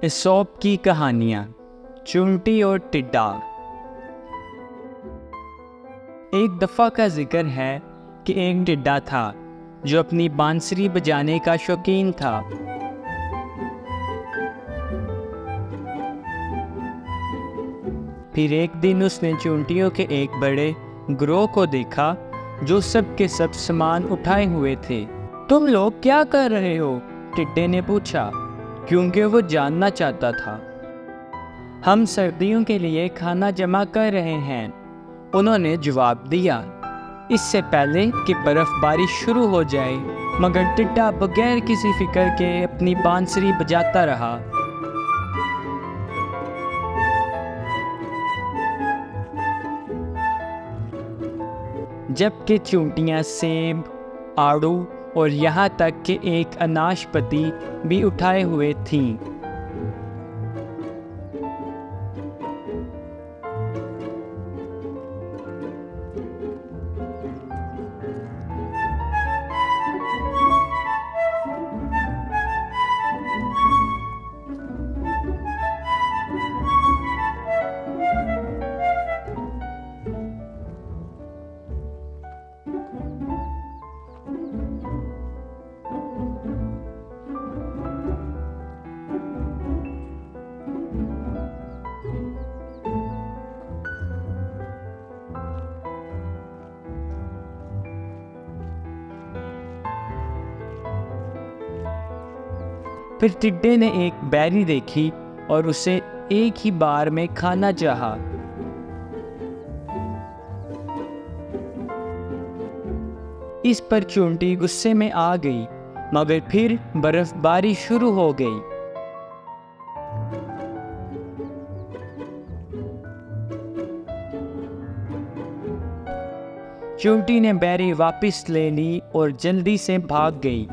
इसोप की कहानियाँ। चुंटी और टिड्डा। एक दफ़ा का जिक्र है कि एक टिड्डा था जो अपनी बांसुरी बजाने का शौकीन था। फिर एक दिन उसने चुंटियों के एक बड़े ग्रोह को देखा जो सब के सब सामान उठाए हुए थे। तुम लोग क्या कर रहे हो? टिड्डे ने पूछा, क्योंकि वो जानना चाहता था। हम सर्दियों के लिए खाना जमा कर रहे हैं, उन्होंने जवाब दिया, इससे पहले कि बर्फबारी शुरू हो जाए। मगर टिड्डा बगैर किसी फिक्र के अपनी बांसुरी बजाता रहा। जबकि चूंटियां सेब, आड़ू और यहाँ तक कि एक अनाशपति भी उठाए हुए थीं। फिर टिड्डे ने एक बैरी देखी और उसे एक ही बार में खाना चाहा। इस पर चूंटी गुस्से में आ गई, मगर फिर बर्फबारी शुरू हो गई। चूंटी ने बैरी वापस ले ली और जल्दी से भाग गई।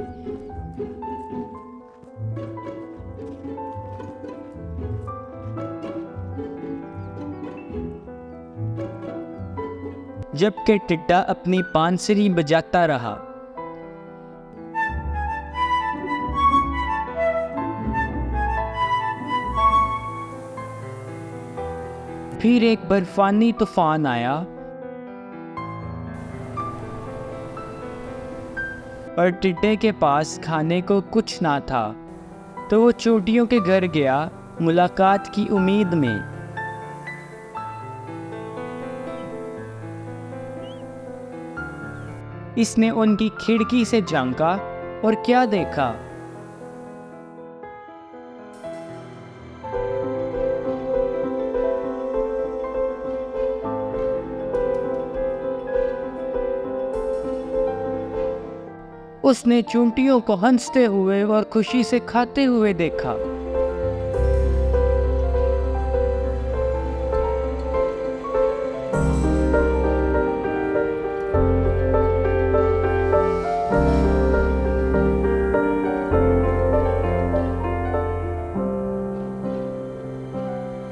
जबकि टिड्डा अपनी बांसुरी बजाता रहा। फिर एक बर्फानी तूफान आया और टिड्डे के पास खाने को कुछ ना था, तो वो चोटियों के घर गया मुलाकात की उम्मीद में। इसने उनकी खिड़की से झांका और क्या देखा? उसने चूंटियों को हंसते हुए और खुशी से खाते हुए देखा।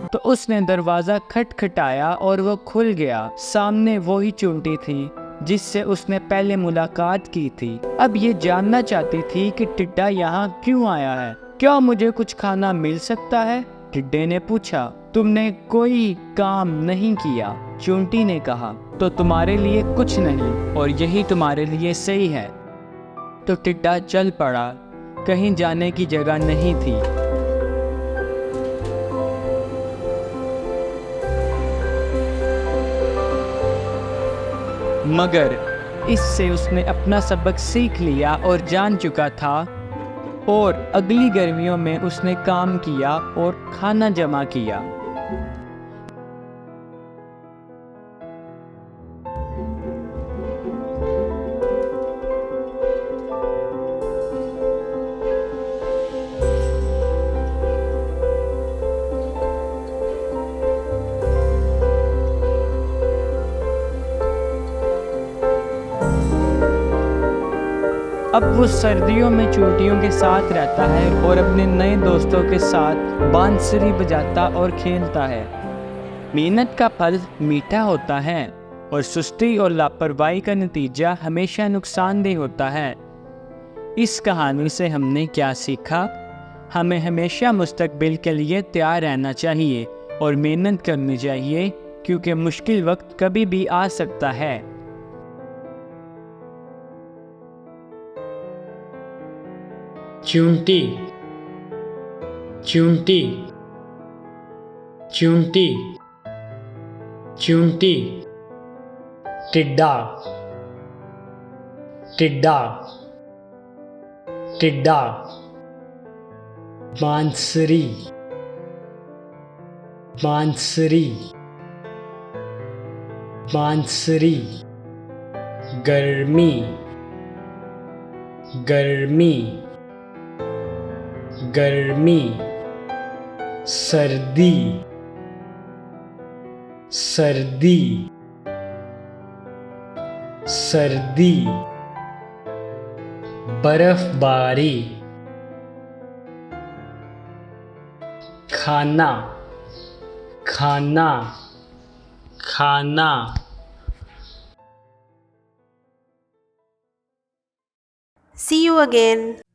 तो उसने दरवाज़ा खटखटाया और वो खुल गया। सामने वही चूंटी थी जिससे उसने पहले मुलाकात की थी। अब ये जानना चाहती थी कि टिड्डा यहाँ क्यों आया है। क्या मुझे कुछ खाना मिल सकता है? टिड्डे ने पूछा। तुमने कोई काम नहीं किया, चूंटी ने कहा, तो तुम्हारे लिए कुछ नहीं और यही तुम्हारे लिए सही है। तो टिड्डा चल पड़ा। कहीं जाने की जगह नहीं थी। मगर इससे उसने अपना सबक सीख लिया और जान चुका था, और अगली गर्मियों में उसने काम किया और खाना जमा किया। अब वो सर्दियों में चोटियों के साथ रहता है और अपने नए दोस्तों के साथ बांसुरी बजाता और खेलता है। मेहनत का फल मीठा होता है और सुस्ती और लापरवाही का नतीजा हमेशा नुकसानदेह होता है। इस कहानी से हमने क्या सीखा? हमें हमेशा मुस्तकबिल के लिए तैयार रहना चाहिए और मेहनत करनी चाहिए, क्योंकि मुश्किल वक्त कभी भी आ सकता है। चूंटी, चूंटी, चूंटी, चूंटी। टिड्डा, टिड्डा, टिड्डा। बांसुरी, बांसुरी, बांसुरी। गर्मी, गर्मी, गर्मी। सर्दी, सर्दी, सर्दी। बर्फबारी। खाना, खाना, खाना। See you again.